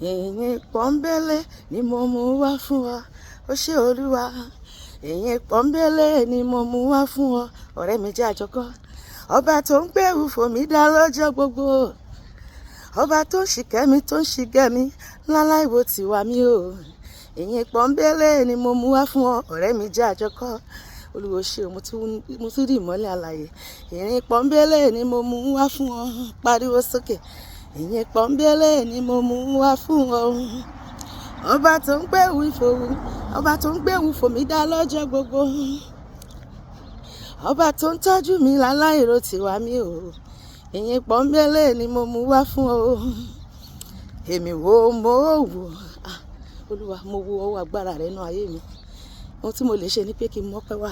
Ìyìn pọ́nbélé ni mo mú wá fún ọ, ó ṣé Olúwa. Ìyìn pọ́nbélé ni mo mú wá fún ọ, ọ̀rẹ́ mi jẹ́ àjọkọ́. Ọba tó ń gbé ìwúfò mi dá lọ́jọ́ gbogbo, ọba tó ń ṣìkẹ́ mi tó ń ṣìgẹ́ mi láláì wo tiwa mi o. Ìyìn pọ́nbélé ni mo mú wá fún ọ, ọ̀rẹ́ mi jẹ́ àjọkọ́. Olúwo ṣe mo tún rí ìmọ́lẹ̀ àlàyé. Ìyìn pọ́nbélé ni mo mú wá fún ọ, pariwo sókè. Ìyìn pọ́nbélé ni mo mú wá fún ọ. Ọba tó ń gbé ìwúfò mi dá lọ́jọ́ gbogbo, ọba tó ń tọ́jú mi láláì ro tiwa mi o. Ìyìn pọ́nbélé ni mo mú wá fún ọ. Èmi wo mo wò, Olúwa mo wo ọwọ́ agbára rẹ nínú ayé mi. Ohun tí mo lè ṣe ni pé kí n mọ́pẹ́ wá.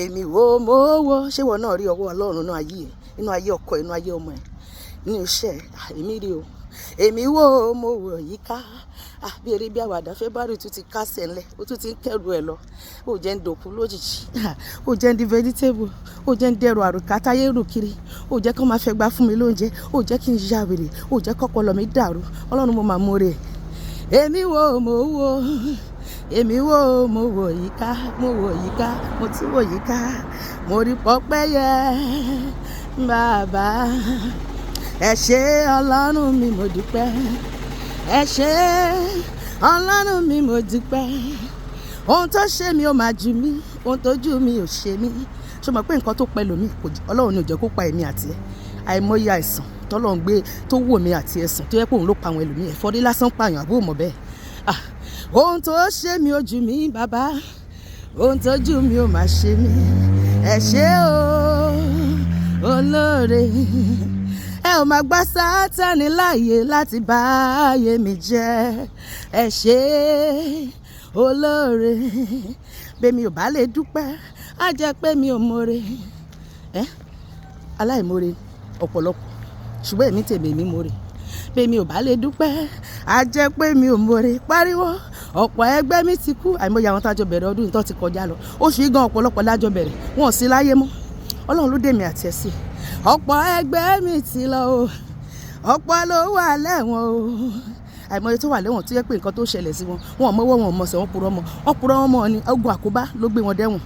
Èmi wo mo wò, ṣé ìwọ náà rí ọwọ́ Ọlọ́run nínú ayé ẹ, nínú ayé ọkọ ẹ, nínú ayé ọmọ ẹ, nínú iṣẹ́ èmi rí o. Èmi wo mo wò yíká, bí eré bí àwàdà February tún ti kásẹ̀ ńlẹ̀, ó tún ti ń kẹ́rù ẹ̀ lọ. Ó jẹ́ ń dòkú lójijì, ó jẹ́ ń di vegetable, ó jẹ́ ń dẹrù àrùkà táyé rù kiri, ó jẹ́ kí wọ́n máa fẹ́ gbá fún mi lóúnjẹ, ó jẹ́ kí n ya wèrè, ó jẹ́ kọ́pọlọ mi dàrú. Ọlọ́run mo máa mórè. Èmi wo mo wò, èmi wo mo wò yíká, mo wò yíká, mo tún wò yíká, mo rí Pọ́pẹ́yẹ bàbá. Ẹ ṣé Ọlọ́run mi mo dúpẹ́, ẹ ṣé Ọlọ́run mi mo dúpẹ́. Ohun tó ṣe mi ò máa jù mí, ohun tó jù mí ò ṣe mí. Ṣé o mọ̀ pé nǹkan tó pẹ́ lómi Ọlọ́run ni ò jẹ́ kó pa èmi àti ẹ. Àìmọye àìsàn tọ́lọ́run gbé tó wò mí àti ẹ̀sán tó yẹ pé òun ló pa àwọn ẹlòmíì, ẹ̀fọ́rí lásán pààyàn àbó mọ̀ bẹ́ẹ̀. Ohun tó ṣe mi ò jù mí bàbá, ohun tó jù mí ò máa ṣe mí. Ẹ ṣé o olóore, ẹ ò máa gbà Sátánì láàyè láti bá ayé mi jẹ́. Ẹ ṣé olóore, bẹ́ẹ̀ mi ò bá lè dúpẹ́ á jẹ́ pé mi ò mọ̀re. Aláìmoore ọ̀pọ̀lọpọ̀, ṣùgbọ́n èmi tèmi mi mọ̀re. Bẹ́ẹ̀ mi ò bá lè dúpẹ́ á jẹ́ pé mi ò mọ̀re. Pariwo, ọ̀pọ̀ ẹgbẹ́ mi ti kú, àìmọye àwọn tájọ bẹ̀rẹ̀ ọdún tó ti kọjá lọ. Oṣù yìí gan ọ̀pọ̀lọpọ̀ lájọ bẹ̀rẹ̀, wọn ò sí láyé mọ́. Ọlọ́run ló dé mi àti ẹ sí. Ọ̀pọ̀ ẹgbẹ́ mi ti lọ o, ọ̀pọ̀ ló wà lẹ́wọ̀n o. Àìmọye tó wà lẹ́wọ̀n tó yẹ pé nǹkan tó ṣẹlẹ̀ sí wọn, wọn ò mọ́wọ́ wọn ò mọ̀ọ́sẹ̀, wọn purọ́ mọ́. Ọ̀pọ̀rọ̀ wọn mọ̀ ni ogun àkóbá ló gbé wọn dẹ́wọ̀n.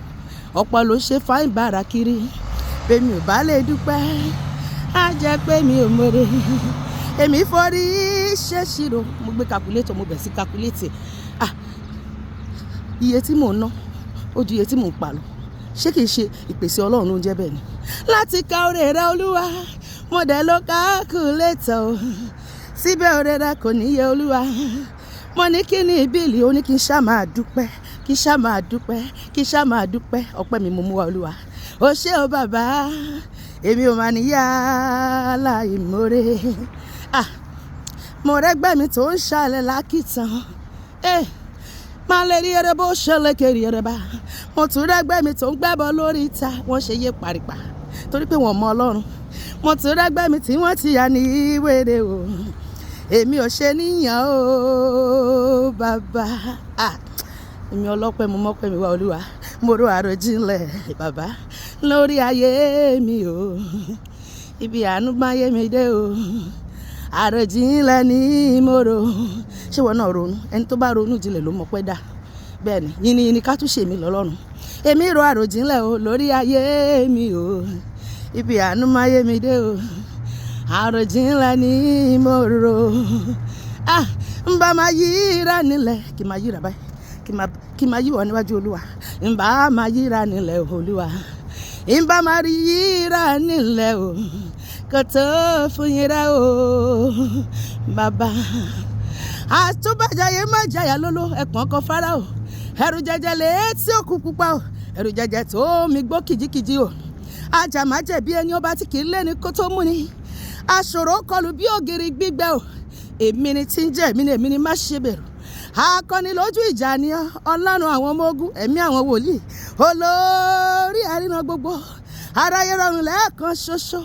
Ọ̀pọ̀ ló ṣe fáìn bàrà kiri. Bẹ́ẹ̀ mi ò bá lè dúpẹ́ á jẹ́ pé mi ò mọ̀re. Èmi forí ṣèṣirò, mo gbé calculator, mo bẹ̀ sí calculate. Iye tí mò ń ná ó ju iye tí mò ń pa lọ. Ṣé kìí ṣe ìpèsè Ọlọ́run ló ń jẹ́ bẹ́ẹ̀ ni? Láti ka oore rẹ Olúwa, mo dẹ̀ lọ calculator o. Síbẹ̀ oore rẹ kò níye Olúwa. Mo ní kí ni ìbílì, ó ní kí n ṣá máa dúpẹ́, kí n ṣá máa dúpẹ́, kí n ṣá máa dúpẹ́. Ọpẹ́ mi mo mú wá Olúwa. Ó ṣé o bàbá, èmi ò máa níyà láìmoore. Mo rẹ́gbẹ́ mi tó ń ṣàlẹ̀ lákìtàn. Máa lè rí ẹrẹ bó ṣẹlẹ̀ kiri ẹrẹ bá. Mo tún rẹ́gbẹ́ mi tó ń gbẹ́bọ lórí ìta, wọ́n ṣe yé paripa torí pé wọ́n mọ Ọlọ́run. Mo tún rẹ́gbẹ́ mi tí wọ́n ti yà ní wèrè o. Èmi ò ṣe níyàn o bàbá. Èmi ọlọ́pẹ́ mo mọ́pẹ́ mi wá Olúwa. Mo rò àròjinlẹ̀ bàbá lórí ayé mi o. Ibi àánú máyé mi dé o. Àròjinlẹ̀ ni mo rò. Ṣé wọn náà ronú? Ẹni tó bá ronú jinlẹ̀ ló mọ̀ pé dà. Bẹ́ẹ̀ ni, yìnyín ká tún ṣe mí lọ́lọ́run. Èmi rò àròjinlẹ̀ o lórí ayé mi o. Ibi àánú máyé mi dé o. Àròjinlẹ̀ ni mo rò. Ń bá máa yíra nílẹ̀, kí máa yíra báyìí, kí máa yíwọ níwájú Olúwa. Ń bá máa yíra nílẹ̀ Olúwa. Ń bá máa rí yíra nílẹ̀ o. Kò tó fún yíra o bàbá. Àtúbàjáyé má jàyà lóló, ẹ̀pọ̀n kan Fáráò. Ẹ̀rù jẹjẹ létí òkú pupa o, ẹ̀rù jẹjẹ tó mi gbó kìjikìji o. Ajá má jẹ̀bi ẹni ọba tí kì í lé ní kó tó mú ni. Aṣòro kọlù bí ògiri gbígbẹ o. Èmi ni tí ń jẹ́ èmi ni má ṣe bẹ̀rù. Akọni lójú ìjà ni Ọlọ́run àwọn ọmọ ogun, ẹ̀mí àwọn wòlíì, olórí àríná gbogbo. Aráyé rọrùn lẹ́ẹ̀kan ṣoṣo.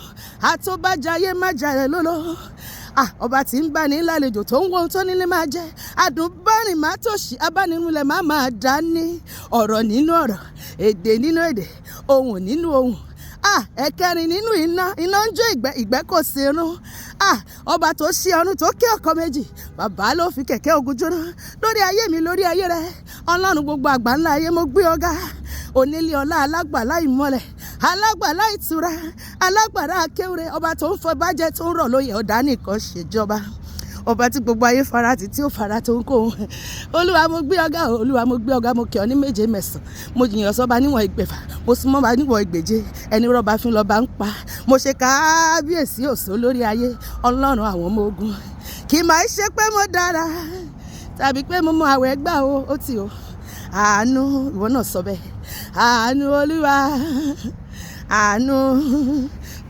Àtúbàjáyé má jàyà lóló. Ọba tí ń bá ní lálejò tó ń wo ohun tó nílé máa jẹ. Àdùnbárìn má tòṣì, abánirúnlẹ̀ má máa dání. Ọ̀rọ̀ nínú ọ̀rọ̀, èdè nínú èdè, ohùn nínú ohùn. ẹ̀kẹrin nínú iná ń jó ìgbẹ́ kò sí irun. Ọba tó ṣí ọ̀run tó ké ọkọ méjì, bàbá ló fi kẹ̀kẹ́ ogun jóná lórí ayé mi, lórí ayé rẹ. Ọlọ́run gbogbo àgbáńlá ayé, mo gbé ọ̀gá. Onílé ọlá, alágbàlá ìmọ́lẹ̀, alágbàlá ìtura, alágbàlá akéwúre, ọba tó ń fọ bájẹ́ tó ń rọ̀ lóyè, ọ̀dà nìkan ṣèjọba. Ọba tí gbogbo ayé farati tí ó fara tó ń kó. Olúwa mo gbé ọ̀gá, Olúwa mo gbé ọ̀gá, mo kẹ́ ọ ní méje mẹ́sàn-án, mo jìyàn sọ́ba níwọ̀n ìgbẹ̀fà, mo súnmọ́ ba níwọ̀n ìgbèje, ẹni rọ́ba fún lọ́ba ń pa. Mo ṣe kábíyèsí òsó lórí ayé, Ọlọ́run àwọn ọmọ ogun. Kì máa ṣe pé mo dára tàbí pé mo mọ àwẹ̀ gbà ó tì o. Àánú, ìwọ náà sọ bẹ́ẹ̀. Àánú Olúwa, àánú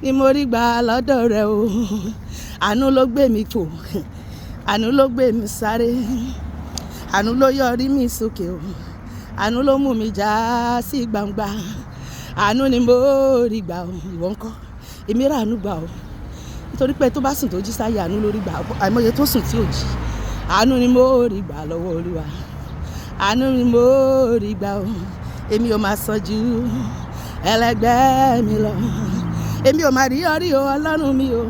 ni mo rí gbà lọ́dọ̀ rẹ o. Àánú ló gbé mi fò, àánú ló gbé mi sáré, àánú ló yọrí mi sókè o. Àánú ló mú mi já sí gbangba. Àánú ni mo rí gbà o. Ìwọ ńkọ́? Èmi rà àánú gbà o. Nítorí pé tó bá sùn tó jí sáyé, àánú ló rí gbà. Àìmọye tó sùn tí ò jí. Àánú ni mo rí gbà lọ́wọ́ Olúwa. Àánú ni mo rí gbà o. Èmi ò máa sàn ju ẹlẹgbẹ́ mi lọ. Èmi ò máa rí ọrí o, Ọlọ́run mi o.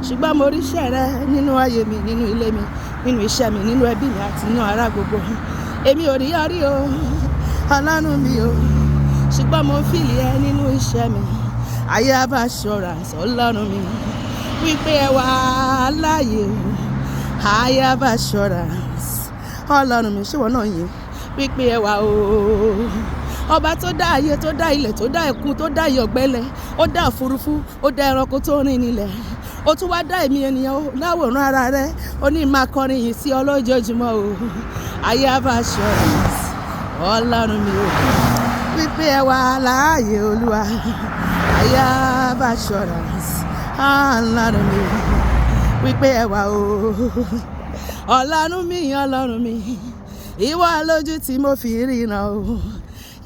Ṣùgbọ́n mo rí iṣẹ́ rẹ nínú ayé mi, nínú ilé mi, nínú iṣẹ́ mi, nínú ẹbí mi àti nínú ará gbogbo. Èmi ò rí ọrí o, Ọlọ́run mi o. Ṣùgbọ́n mo fìlì ẹ nínú iṣẹ́ mi. Ayé bá ṣọ́ra Ọlọ́run mi. Wípé ẹ wà láàyè o. Ayé bá ṣọ́ra Ọlọ́run mi. Ṣé wọn náà yìn? Wípé ẹ wà o. Ọba tó dá ayé, tó dá ilẹ̀, tó dá ẹ̀kún, tó dá ìyọ̀gbẹ́lẹ̀, ó dá òfurufú, ó dá ẹranko tó rìn nílẹ̀. Ó tún wá dá èmi ènìyàn láwòrán ara rẹ. Ó ní máa kọrin yìí sí ọlọ́jọ́júmọ́ o. Ayé bá ṣọ́ra Ọlọ́run mi o. Wípé ẹ wà láàyè Olúwa. Ayé bá ṣọ́ra Ọlọ́run mi. Wípé ẹ wà o. Ọlọ́run mi, Ọlọ́run mi. Ìwọ lójú tí mo fi ríran o.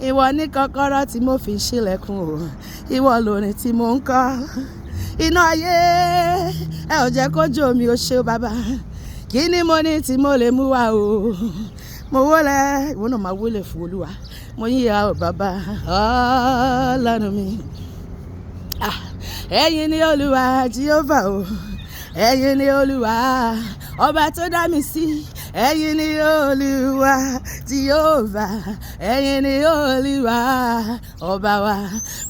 Ìwọ ní kọ́kọ́rọ́ tí mo fi ṣílẹ̀kùn o. Ìwọ lórin tí mo ń kọ. Iná ayé ẹ ò jẹ́ kó jó mi, o ṣé o bàbá. Kí ni mo ní tí mo lè mú wá o? Mo wólẹ̀, ìwọ náà máa wólẹ̀ fún Olúwa. Mo yíya o bàbá Ọlọ́run mi. Ẹ̀yin ni Olúwa Jehovah o. Ẹ̀yin ni Olúwa ọba tó dá mi sí. Ẹ̀yin ni Olúwa Jehovah. Ẹ̀yin ni Olúwa ọba wa.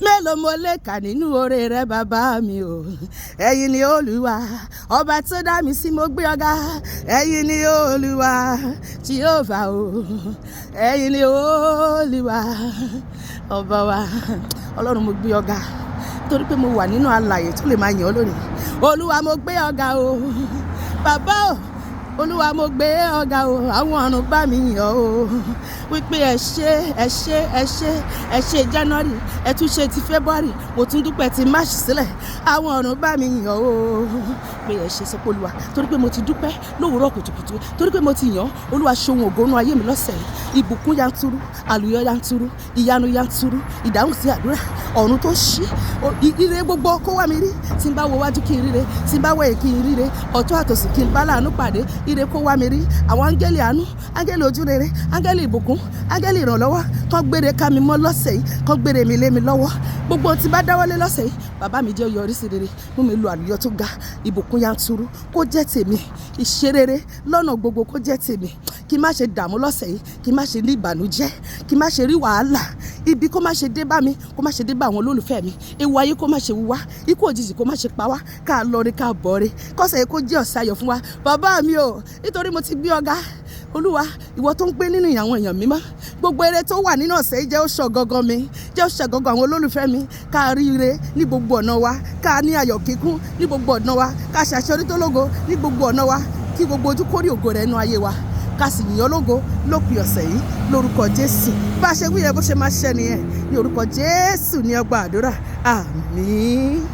Mélòó mo lè kà nínú oore rẹ bàbá mi o. Ẹ̀yin ni Olúwa ọba tó dá mi sí, mo gbé ọ̀gá. Ẹ̀yin ni Olúwa Jehovah o. Ẹ̀yin ni Olúwa ọba wa. Ọlọ́run mo gbé ọ̀gá. Torí pé mo wà nínú alààyè tó lè máa yàn ọ́ lónìí. Olúwa mo gbé ọ̀gá o. Bàbá o. Olúwa mo gbé ọ̀gá o. Àwọn ọ̀run bá mi yàn o. Wípé ẹ ṣe January, ẹ tún ṣe ti February, mo tún dúpẹ́ ti March sílẹ̀. Àwọn ọ̀run bá mi yàn o. Pé ẹ ṣe sọ pé Olúwa, torí pé mo ti dúpẹ́ lówùúrọ̀ kùtùkùtù, torí pé mo ti yàn Olúwa ṣohun ògónú ayé mi lọ́sẹ̀ yìí. Ìbùkún yanturu, àlùyọ yanturu, ìyanu yanturu, ìdáhùn sí àdúrà, ọ̀run tó ṣí, ire gbogbo kó wá mi rí. Tí n bá wo wájú kí n ríre, tí n bá wẹ̀yìn kí n ríre, ọ̀tún àtòsì kí n bá láàánú pàdé, ire kó wá mi rí. Àwọn áńgẹ́lì àánú, áńgẹ́lì ojúrere, áńgẹ́lì ìbùkún, áńgẹ́lì ìrànlọ́wọ́ kán gbére ká mi mọ́ lọ́sẹ̀ yìí, kán gbére mi lé mi lọ́wọ́. Gbogbo tí bá dáwọ́lé lọ́sẹ̀ yìí, bàbá mi jẹ́ yọrí sí rere, mú mi lo àlùyọ tó ga, ìbùkún yanturu kó jẹ́ tèmi, ìṣerere lọ́nà gbogbo kó jẹ́ tèmi. Kí má ṣe dààmú lọ́sẹ̀ yìí, kí má ṣe ní ìbànújẹ́, kí má ṣe rí wàhálà, ibi kó má ṣe dé bá mi, kó má ṣe dé bá àwọn olólùfẹ́ mi, ewu ayé kó má ṣe wú wá, ikú òjijì kó má ṣe pa wá, ká lọ rí ká bọ̀ rí, kọ́sẹ̀ yìí kó jẹ́ ọ̀sẹ̀ ayọ̀ fún wa. Bàbá mi o, nítorí mo ti gbé ọ̀gá. Olúwa, ìwọ tó ń gbé nínú àwọn èèyàn mímọ́, gbogbo eré tó wà nínú ọ̀sẹ̀ yìí jẹ́ ó ṣọ̀gangan mi, jẹ́ ó ṣọ̀gangan àwọn olólùfẹ́ mi. Ká rí ire ní gbogbo ọ̀nà wa, ká ní ayọ̀ kíkún ní gbogbo ọ̀nà wa, ká ṣàṣeyọrí tó lógo ní gbogbo ọ̀nà wa, kí gbogbo ojú kórè ògo rẹ̀ nínú ayé wa, ká sì yìn ọ́ lógo lópin ọ̀sẹ̀ yìí lórúkọ Jésù. Bá a ṣe wí yẹn bó ṣe máa ṣẹ nìyẹn, ní orúkọ Jésù ní ọgbà àdúrà. Àmín.